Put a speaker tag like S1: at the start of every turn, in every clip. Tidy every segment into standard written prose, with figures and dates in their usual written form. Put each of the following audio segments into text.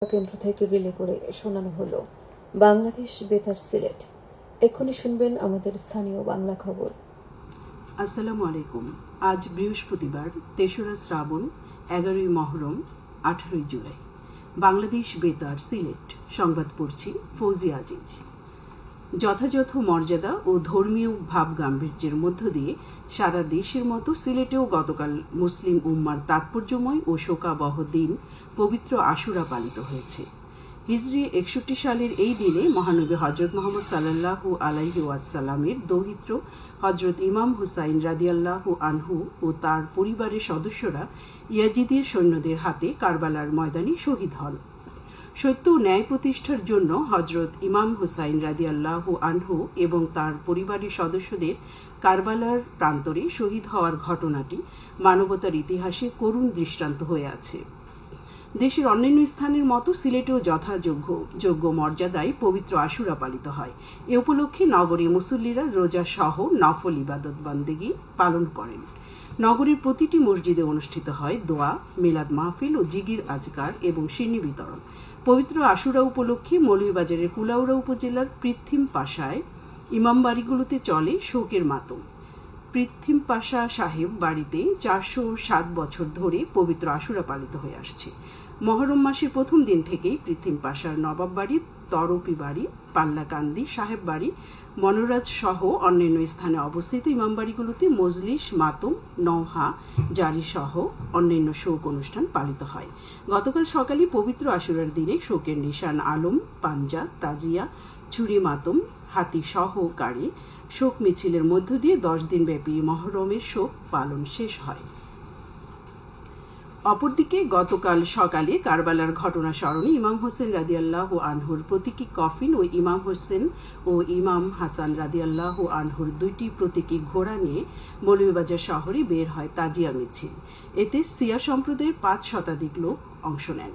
S1: কেন্দ্র থেকে রিলে করে শোনানো হলো বাংলাদেশ বেতার সিলেট। এক্ষুনি শুনবেন আমাদের স্থানীয় বাংলা খবর।
S2: আসসালামু আলাইকুম। আজ বৃহস্পতিবার ৩রা শ্রাবণ, ১১ই মহরম, ১৮ই জুলাই। বাংলাদেশ বেতার সিলেট সংবাদ পড়ছি ফৌজি আজিজ। যথাযথ মর্যাদা ও ধর্মীয় ভাবগাম্ভীর্যের মধ্য দিয়ে সারা দেশের মতো সিলেটেও গতকাল মুসলিম উম্মার তাৎপর্যময় ও শোকাবহ দিন পবিত্র আশুরা পালিত হয়েছে। হিজরি ৬১ সালের এই দিনে মহানবী হজরত মোহাম্মদ সাল্লাল্লাহু আলাইহি ওয়াসাল্লামের দৌহিত্র হজরত ইমাম হুসাইন রাদিয়াল্লাহু আনহু ও তার পরিবারের সদস্যরা ইয়াজিদের সৈন্যদের হাতে কারবালার ময়দানে শহীদ হন। সত্য ও ন্যায় প্রতিষ্ঠার জন্য হজরত ইমাম হুসাইন রাদিয়াল্লাহু আনহু এবং তার পরিবারের সদস্যদের কারবালার প্রান্তরে শহীদ হওয়ার ঘটনাটি মানবতার ইতিহাসে করুণ দৃষ্টান্ত হয়ে আছে। দেশের অন্যান্য স্থানের মতো সিলেটেও যথাযোগ্য মর্যাদায় পবিত্র আশুরা পালিত হয়। এ উপলক্ষে নগরীর মুসল্লিরা রোজা সহ নফল ইবাদত বন্দেগী পালন করেন। নগরীর প্রতিটি মসজিদে অনুষ্ঠিত হয় দোয়া, মিলাদ মাহফিল ও জিগির আজকার এবং সিন্নি বিতরণ। পবিত্র আশুরা উপলক্ষে মৌলভীবাজারের কুলাউড়া উপজেলার পৃথিম পাশায় ইমামবাড়িগুলোতে চলে শোকের মাতম। পৃথিম পাশা সাহেব বাড়িতে ৪০৭ বছর ধরে পবিত্র আশুরা পালিত হয়ে আসছে। মহরম মাসের প্রথম দিন থেকেই পৃথিম পাশার নবাব বাড়ি, তরপি বাড়ি, পাল্লাকান্দি সাহেব বাড়ি, মনোরাজ সহ অন্যান্য স্থানে অবস্থিত ইমামবাড়িগুলোতে মজলিস, মাতম, নওহা জারি সহ অন্যান্য শোক অনুষ্ঠান পালিত হয়। গতকাল সকালে পবিত্র আশুরার দিনে শোকের নিশান আলম, পাঞ্জা, তাজিয়া, ছুরি মাতম, হাতি সহকারে শোক মিছিলের মধ্য দিয়ে 10 দিন ব্যাপী মহরমের শোক পালন শেষ হয়। অপরদিকে গতকাল সকালে কারবালার ঘটনা স্মরণে ইমাম হোসেন রাদিয়াল্লাহু আনহুর প্রতীকী কফিন ও ইমাম হোসেন ও ইমাম হাসান রাদিয়াল্লাহু আনহুর দুইটি প্রতীকী ঘোড়া নিয়ে মৌলভীবাজার শহরে বের হয় তাজিয়া মিছিল। এতে সিয়া সম্প্রদায়ের 5 শতাধিক লোক অংশ নেন।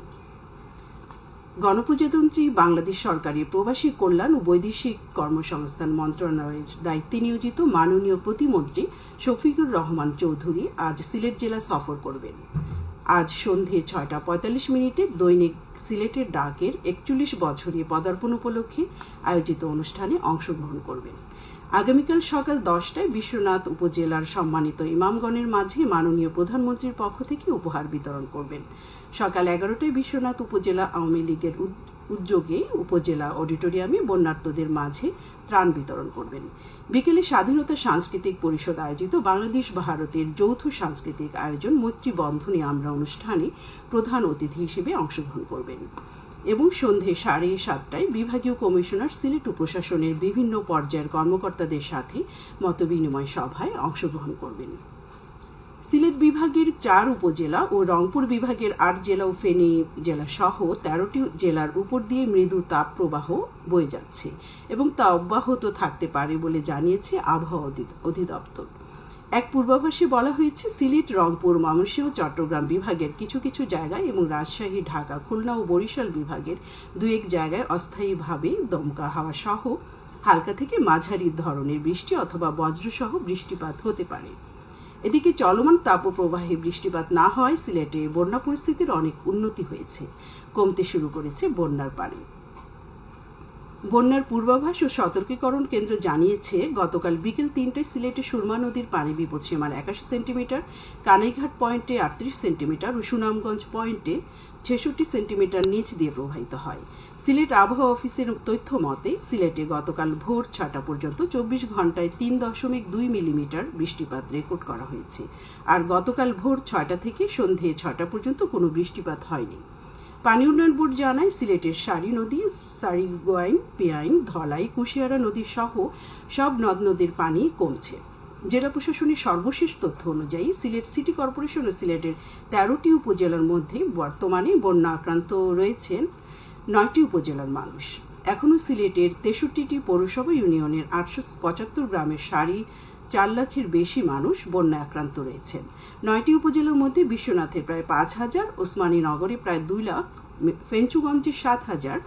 S2: গণপ্রজাতন্ত্রী বাংলাদেশ সরকারের প্রবাসী কল্যাণ ও বৈদেশিক কর্মসংস্থান মন্ত্রণালয়ের দায়িত্বে নিয়োজিত মাননীয় প্রতিমন্ত্রী শফিকুর রহমান চৌধুরী আজ সিলেট জেলা সফর করবেন। আজ সন্ধে ৬টা ৪৫ দৈনিক সিলেটের ডাকের ৪১ বছরে পদার্পণ উপলক্ষে আয়োজিত অনুষ্ঠানে অংশগ্রহণ করবেন। আগামীকাল সকাল 10টায় বিশ্বনাথ উপজেলার সম্মানিত ইমামগণের মাঝে মাননীয় প্রধানমন্ত্রীর পক্ষ থেকে উপহার বিতরণ করবেন। সকাল 11টায় বিশ্বনাথ উপজেলা আওয়ামী লীগের উদ্যোগে উপজেলা অডিটোরিয়ামে বন্যার্তদের মাঝে ত্রাণ বিতরণ করবেন। বিকেলে স্বাধীনতা সাংস্কৃতিক পরিষদ আয়োজিত বাংলাদেশ ভারতের যৌথ সাংস্কৃতিক আয়োজন মৈত্রী বন্ধনে আমরা অনুষ্ঠানে প্রধান অতিথি হিসেবে অংশগ্রহণ করবেন এবং সন্ধে 7:30টায় বিভাগীয় কমিশনার সিলেট প্রশাসনের বিভিন্ন পর্যায়ের কর্মকর্তাদের সাথে মতবিনিময় সভায় অংশগ্রহণ করবেন। সিলেট বিভাগের 4 উপজেলা ও রংপুর বিভাগের 8 জেলা ও ফেনী জেলা সহ 13টি জেলার উপর দিয়ে মৃদু তাপ প্রবাহ বয়ে যাচ্ছে এবং তা অব্যাহত থাকতে পারে বলে জানিয়েছে আবহাওয়া অধিদপ্তর। এক পূর্বাভাসে বলা হয়েছে সিলেট, রংপুর, ময়মনসিংহ, চট্টগ্রাম বিভাগের কিছু কিছু জায়গায় এবং রাজশাহী, ঢাকা, খুলনা ও বরিশাল বিভাগের 2-1 জায়গায় অস্থায়ীভাবে দমকা হাওয়া সহ হালকা থেকে মাঝারি ধরনের বৃষ্টি অথবা বজ্রসহ বৃষ্টিপাত হতে পারে। এদিকে চলমান তাপপ্রবাহে বৃষ্টিপাত না হওয়ায় সিলেটে বন্যা পরিস্থিতির অনেক উন্নতি হয়েছে, কমতে শুরু করেছে বন্যার পানি। বন্যার পূর্বাভাস ও সতর্কীকরণ কেন্দ্র জানিয়েছে গতকাল বিকেল 3টায় সিলেটে সুরমা নদীর পানি বিপদসীমার 81 সেন্টিমিটার, কানাইঘাট পয়েন্টে 38 সেন্টিমিটার ও সুনামগঞ্জ পয়েন্টে 66 সেন্টিমিটার নিচ দিয়ে প্রবাহিত হয়। সিলেট আবহাওয়া অফিসের তথ্য মতে সিলেটে গতকাল ভোর 6টা পর্যন্ত 24 ঘন্টায় 3.2 মিলিমিটার বৃষ্টিপাত রেকর্ড করা হয়েছে। আর গতকাল ভোর 6টা থেকে সন্ধে 6টা পর্যন্ত কোনো বৃষ্টিপাত হয়নি। পানি উন্নয়ন বোর্ড জানায় সিলেটের সারি নদী, সারিগোয়াইন, পিয়াইন, ধলাই, কুশিয়ারা নদী সহ সব নদ নদীর পানি কমছে। জেলা প্রশাসনের সর্বশেষ তথ্য অনুযায়ী সিলেট সিটি কর্পোরেশন ও সিলেটের 13টি উপজেলার মধ্যে বর্তমানে বন্যা আক্রান্ত রয়েছেন 9টি উপজেলার মানুষ। এখনও সিলেটের 63টি পৌরসভা ইউনিয়নের 875 গ্রামের 4.5 লাখের বেশি মানুষ বন্যা আক্রান্ত রয়েছেন। 9টি উপজেলার মধ্যে বিশ্বনাথের প্রায় 5,000, ওসমানীনগরে প্রায় 2 লাখ, ফেঞ্চুগঞ্জে 7,000,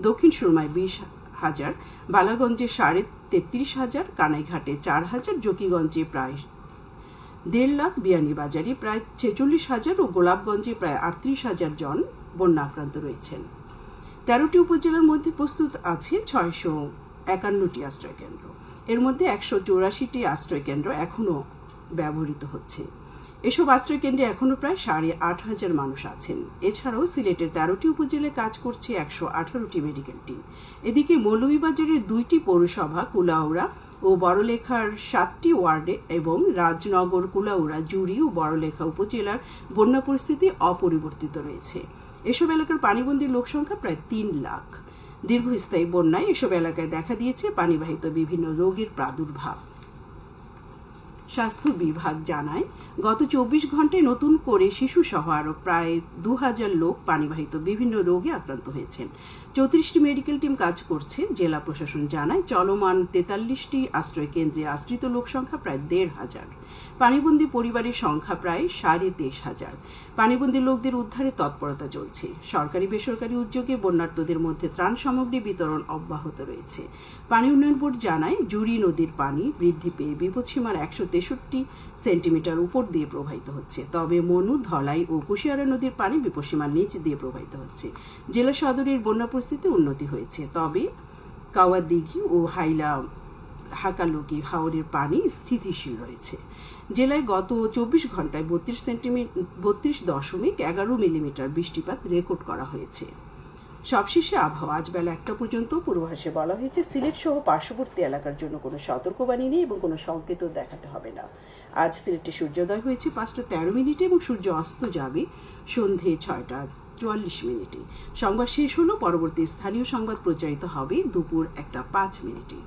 S2: দক্ষিণ সুরমায় 20,000, বালাগঞ্জে 33,500, কানাইঘাটে 4,000, জকিগঞ্জে প্রায় 1.5 লাখ, বিয়ানীবাজারে প্রায় 46,000 ও গোলাপগঞ্জে প্রায় 38,000 জন বন্যা আক্রান্ত রয়েছেন। 13টি উপজেলার মধ্যে প্রস্তুত আছে 651টি আশ্রয় কেন্দ্র। এর মধ্যে 184টি আশ্রয় কেন্দ্র এখনো ব্যবহৃত হচ্ছে। এসব আশ্রয় কেন্দ্রে এখনো প্রায় 8,500 মানুষ আছেন। এছাড়াও সিলেটের 13টি উপজেলায় কাজ করছে 118টি মেডিকেল টিম। এদিকে মৌলভীবাজারের 2টি পৌরসভা কুলাউড়া ও বড়লেখার 7টি ওয়ার্ডে এবং রাজনগর, কুলাউড়া, জুড়ি ও বড়লেখা উপজেলার বন্যা পরিস্থিতি অপরিবর্তিত রয়েছে। এসব এলাকার পানিবন্দী লোক সংখ্যা প্রায় 3 লাখ। দীর্ঘস্থায়ী বন্যায় এসব এলাকায় দেখা দিয়েছে পানিবাহিত বিভিন্ন রোগের প্রাদুর্ভাব। স্বাস্থ্য বিভাগ জানায়, গত 24 ঘন্টায় নতুন করে শিশুসহ আরো প্রায় 2000 লোক পানিবাহিত বিভিন্ন রোগে আক্রান্ত হয়েছেন। 34টি মেডিকেল টিম কাজ করছে। জেলা প্রশাসন জানায়, চলমান 43টি আশ্রয় কেন্দ্রে আশ্রিত লোক সংখ্যা প্রায় 1,500। পানিবন্দী পরিবারের সংখ্যা প্রায় 23,500। পানিবন্দী লোকদের উদ্ধারে তৎপরতা চলছে। সরকারি বেসরকারি উদ্যোগে বন্যার্তদের মধ্যে ত্রাণ সামগ্রী বিতরণ অব্যাহত রয়েছে। পানি উন্নয়ন বোর্ড জানায়, জুড়ি নদীর পানি বৃদ্ধি পেয়ে বিপদসীমার 163 সেন্টিমিটার উপর দিয়ে প্রবাহিত হচ্ছে। তবে মনু, ধলাই ও কুশিয়ারা নদীর পানি বিপদসীমার নিচ দিয়ে প্রবাহিত হচ্ছে। জেলা সদরের বন্যা পরিস্থিতি উন্নতি হয়েছে, তবে কাওয়াদিঘি ও হাকালুকি হাওরের পানি স্থিতিশীল রয়েছে। জেলায় গত 24 ঘন্টায় 32.11 মিলিমিটার বৃষ্টিপাত রেকর্ড করা হয়েছে। সবশেষে আবহাওয়া। আজ বেলা 1টা পর্যন্ত পূর্বাভাসে বলা হয়েছে, সিলেট সহ পার্শ্ববর্তী এলাকার জন্য কোনো সতর্কবাণী নেই এবং কোনো সংকেতও দেখাতে হবে না। আজ সিলেটে সূর্যোদয় হয়েছে 5:13 এবং সূর্য অস্ত যাবে সন্ধে 6:44। সংবাদ শেষ হলো। পরবর্তী স্থানীয় সংবাদ প্রচারিত হবে দুপুর 1:05।